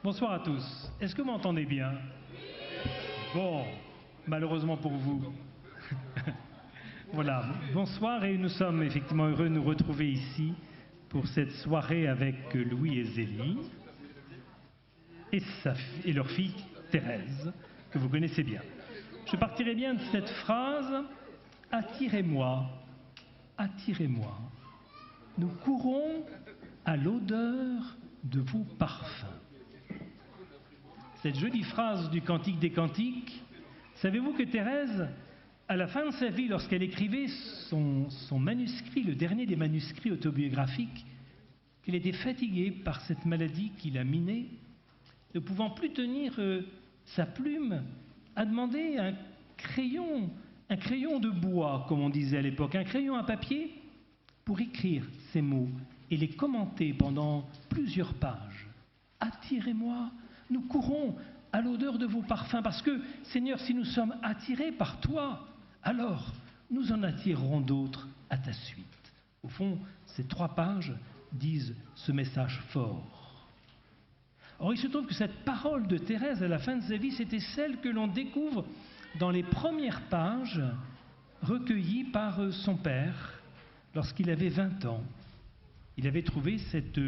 Bonsoir à tous. Est-ce que vous m'entendez bien? Bon, malheureusement pour vous. Voilà, bonsoir et nous sommes effectivement heureux de nous retrouver ici pour cette soirée avec Louis et Zélie et leur fille Thérèse, que vous connaissez bien. Je partirai bien de cette phrase « Attirez-moi, attirez-moi, nous courons à l'odeur de vos parfums ». Cette jolie phrase du Cantique des Cantiques, savez-vous que Thérèse, à la fin de sa vie, lorsqu'elle écrivait son manuscrit, le dernier des manuscrits autobiographiques, qu'elle était fatiguée par cette maladie qui l'a minée, ne pouvant plus tenir sa plume, a demandé un crayon de bois, comme on disait à l'époque, un crayon à papier, pour écrire ces mots et les commenter pendant plusieurs pages. « Attirez-moi, nous courons à l'odeur de vos parfums, parce que, Seigneur, si nous sommes attirés par toi, alors nous en attirerons d'autres à ta suite. » Au fond, ces 3 pages disent ce message fort. Or, il se trouve que cette parole de Thérèse à la fin de sa vie, c'était celle que l'on découvre dans les premières pages recueillies par son père lorsqu'il avait 20 ans. Il avait trouvé cette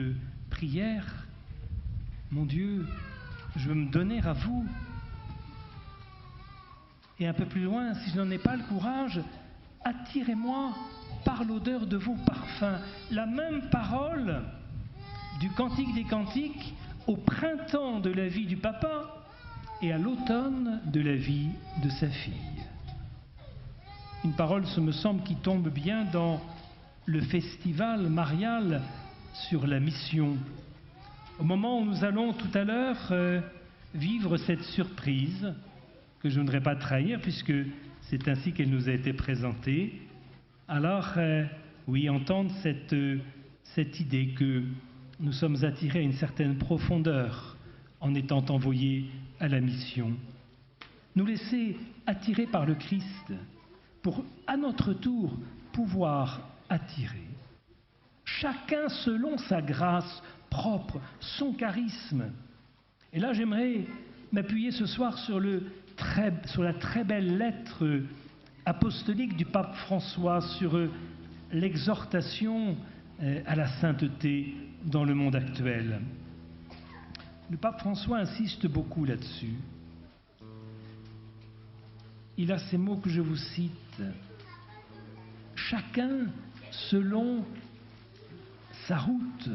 prière « Mon Dieu, je veux me donner à vous. » Et un peu plus loin, si je n'en ai pas le courage, « Attirez-moi par l'odeur de vos parfums. » La même parole du Cantique des Cantiques au printemps de la vie du papa et à l'automne de la vie de sa fille. Une parole, ce me semble, qui tombe bien dans le festival marial sur la mission. Au moment où nous allons tout à l'heure vivre cette surprise, que je ne voudrais pas trahir puisque c'est ainsi qu'elle nous a été présentée, alors oui, entendre cette idée que nous sommes attirés à une certaine profondeur en étant envoyés à la mission. Nous laisser attirer par le Christ pour, à notre tour, pouvoir attirer. Chacun selon sa grâce propre, son charisme. Et là, j'aimerais m'appuyer ce soir sur la très belle lettre apostolique du pape François sur l'exhortation à la sainteté dans le monde actuel. Le pape François insiste beaucoup là-dessus. Il a ces mots que je vous cite. « Chacun selon sa route.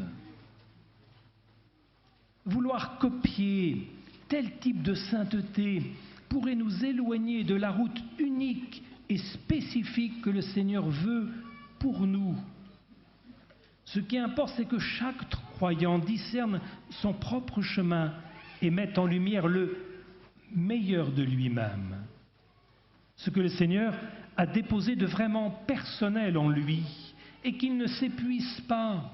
Vouloir copier tel type de sainteté pourrait nous éloigner de la route unique et spécifique que le Seigneur veut pour nous. Ce qui importe, c'est que chaque croyant discerne son propre chemin et mette en lumière le meilleur de lui-même. Ce que le Seigneur a déposé de vraiment personnel en lui et qu'il ne s'épuise pas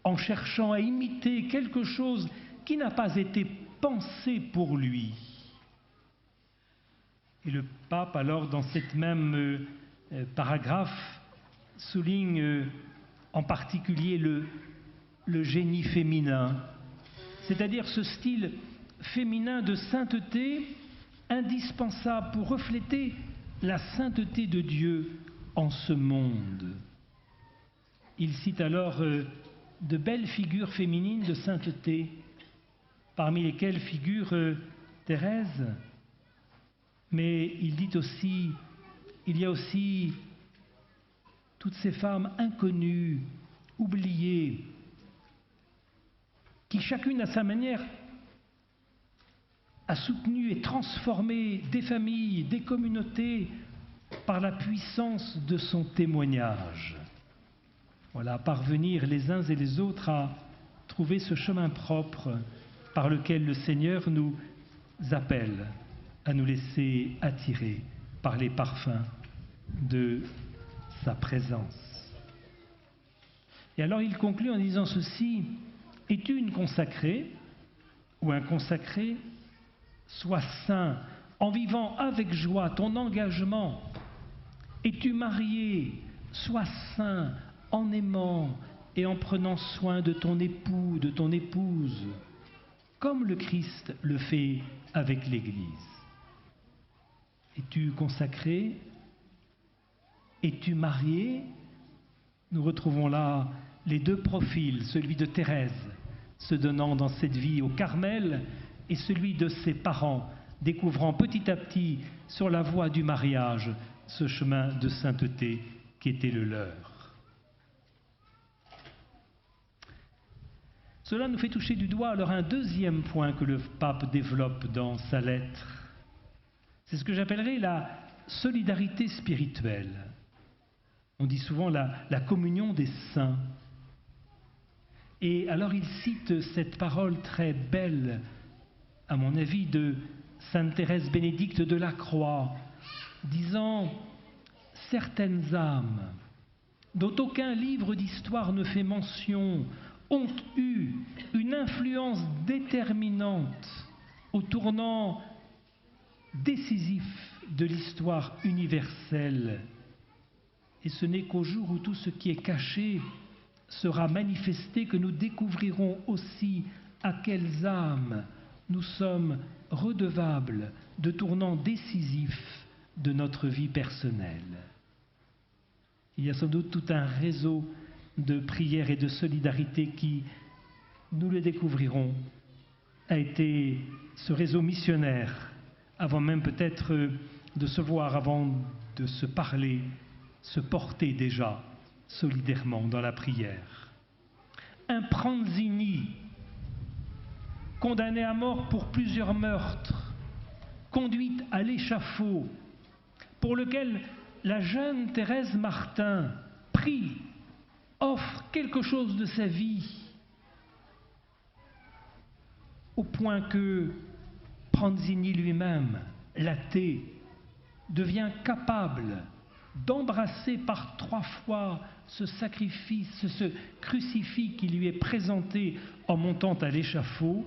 en cherchant à imiter quelque chose qui n'a pas été pensé pour lui. » Et le pape, alors, dans cette même paragraphe, souligne en particulier le génie féminin, c'est-à-dire ce style féminin de sainteté indispensable pour refléter la sainteté de Dieu en ce monde. Il cite alors de belles figures féminines de sainteté, parmi lesquelles figure Thérèse, mais il dit aussi, il y a aussi toutes ces femmes inconnues, oubliées, qui chacune à sa manière a soutenu et transformé des familles, des communautés par la puissance de son témoignage. Voilà, parvenir les uns et les autres à trouver ce chemin propre par lequel le Seigneur nous appelle à nous laisser attirer par les parfums de sa présence. Et alors il conclut en disant ceci: « Es-tu une consacrée ou un consacré? Sois saint en vivant avec joie ton engagement. Es-tu marié? Sois saint en aimant et en prenant soin de ton époux, de ton épouse. comme le Christ le fait avec l'Église. Es-tu consacré? Es-tu marié? Nous retrouvons là les deux profils, celui de Thérèse, se donnant dans cette vie au Carmel, et celui de ses parents, découvrant petit à petit sur la voie du mariage ce chemin de sainteté qui était le leur. Cela nous fait toucher du doigt alors un deuxième point que le pape développe dans sa lettre. C'est ce que j'appellerais la solidarité spirituelle. On dit souvent la communion des saints. Et alors il cite cette parole très belle, à mon avis, de Sainte Thérèse Bénédicte de la Croix, disant « Certaines âmes, dont aucun livre d'histoire ne fait mention, ont eu une influence déterminante au tournant décisif de l'histoire universelle. Et ce n'est qu'au jour où tout ce qui est caché sera manifesté que nous découvrirons aussi à quelles âmes nous sommes redevables de tournants décisifs de notre vie personnelle. » Il y a sans doute tout un réseau de prière et de solidarité qui, nous le découvrirons, a été ce réseau missionnaire, avant même peut-être de se voir, avant de se parler, se porter déjà solidairement dans la prière. Un Pranzini, condamné à mort pour plusieurs meurtres, conduite à l'échafaud, pour lequel la jeune Thérèse Martin prie, offre quelque chose de sa vie, au point que Pranzini lui-même, l'athée, devient capable d'embrasser par 3 fois ce sacrifice, ce crucifix qui lui est présenté en montant à l'échafaud,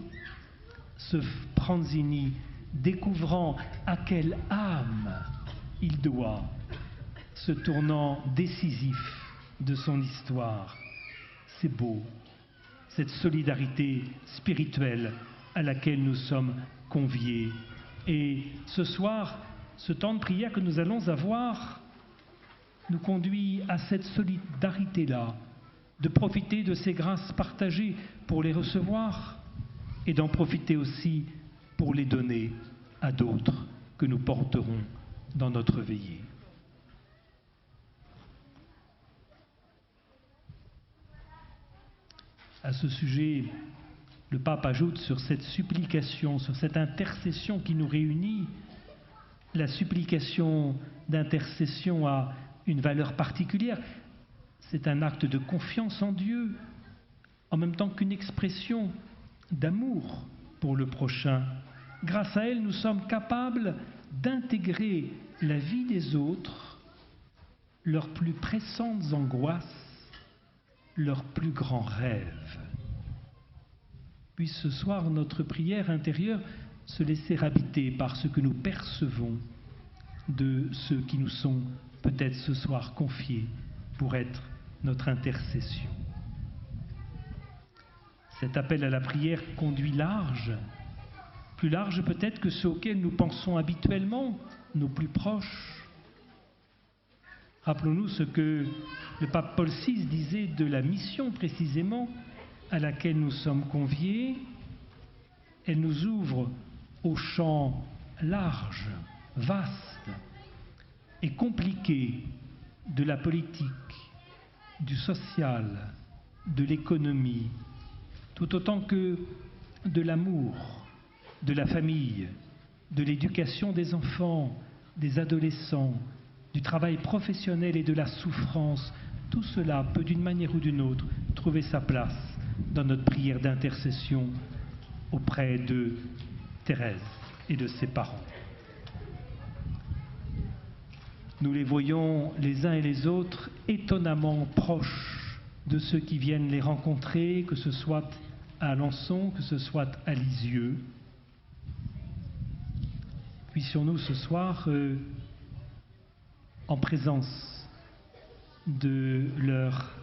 ce Pranzini découvrant à quelle âme il doit ce tournant décisif de son histoire. C'est beau, cette solidarité spirituelle à laquelle nous sommes conviés. Et ce soir, ce temps de prière que nous allons avoir nous conduit à cette solidarité-là, de profiter de ces grâces partagées pour les recevoir et d'en profiter aussi pour les donner à d'autres que nous porterons dans notre veillée. À ce sujet, le pape ajoute sur cette supplication, sur cette intercession qui nous réunit, la supplication d'intercession a une valeur particulière. C'est un acte de confiance en Dieu, en même temps qu'une expression d'amour pour le prochain. Grâce à elle, nous sommes capables d'intégrer la vie des autres, leurs plus pressantes angoisses, leurs plus grands rêves. Puisse ce soir notre prière intérieure se laisser habiter par ce que nous percevons de ceux qui nous sont peut-être ce soir confiés pour être notre intercession. Cet appel à la prière conduit large, plus large peut-être que ceux auxquels nous pensons habituellement, nos plus proches. Rappelons-nous ce que le pape Paul VI disait de la mission précisément à laquelle nous sommes conviés. Elle nous ouvre au champ large, vaste et compliqué de la politique, du social, de l'économie, tout autant que de l'amour, de la famille, de l'éducation des enfants, des adolescents, du travail professionnel et de la souffrance. Tout cela peut d'une manière ou d'une autre trouver sa place dans notre prière d'intercession auprès de Thérèse et de ses parents. Nous les voyons les uns et les autres étonnamment proches de ceux qui viennent les rencontrer, que ce soit à Alençon, que ce soit à Lisieux. Puissions-nous ce soir, en présence de leur,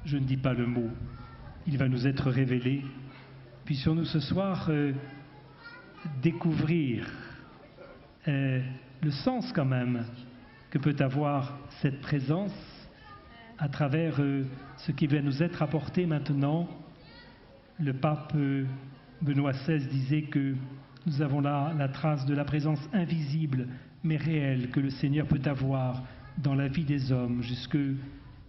je ne dis pas le mot, il va nous être révélé. Puissions-nous ce soir découvrir le sens quand même que peut avoir cette présence à travers ce qui va nous être apporté maintenant. Le pape Benoît XVI disait que nous avons là la trace de la présence invisible mais réelle que le Seigneur peut avoir dans la vie des hommes, jusque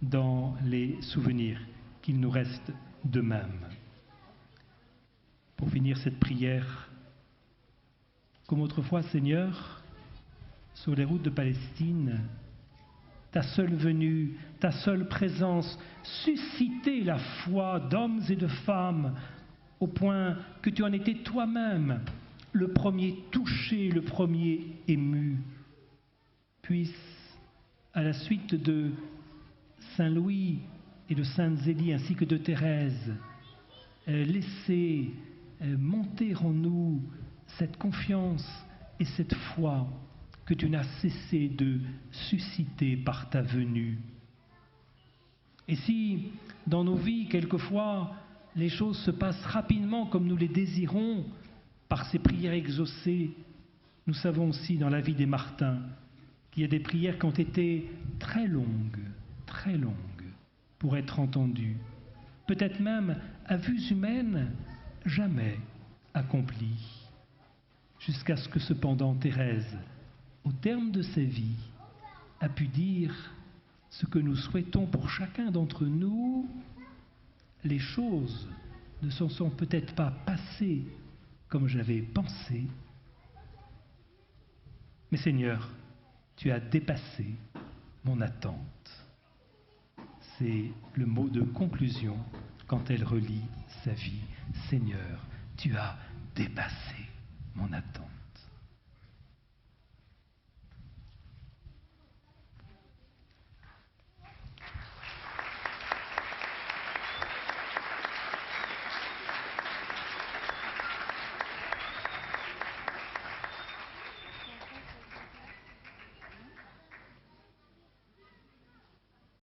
dans les souvenirs qu'il nous reste d'eux-mêmes. Pour finir cette prière, comme autrefois, Seigneur, sur les routes de Palestine, ta seule venue, ta seule présence suscitait la foi d'hommes et de femmes au point que tu en étais toi-même le premier touché, le premier ému. Puisse, à la suite de Saint Louis et de Sainte Zélie ainsi que de Thérèse, laisser monter en nous cette confiance et cette foi que tu n'as cessé de susciter par ta venue. Et si, dans nos vies, quelquefois, les choses se passent rapidement comme nous les désirons, par ces prières exaucées, nous savons aussi dans la vie des Martins qu'il y a des prières qui ont été très longues pour être entendues, peut-être même à vues humaines, jamais accomplies, jusqu'à ce que cependant Thérèse, au terme de sa vie, a pu dire ce que nous souhaitons pour chacun d'entre nous. Les choses ne s'en sont peut-être pas passées comme j'avais pensé, mais Seigneur, tu as dépassé mon attente. C'est le mot de conclusion quand elle relit sa vie. Seigneur, tu as dépassé mon attente.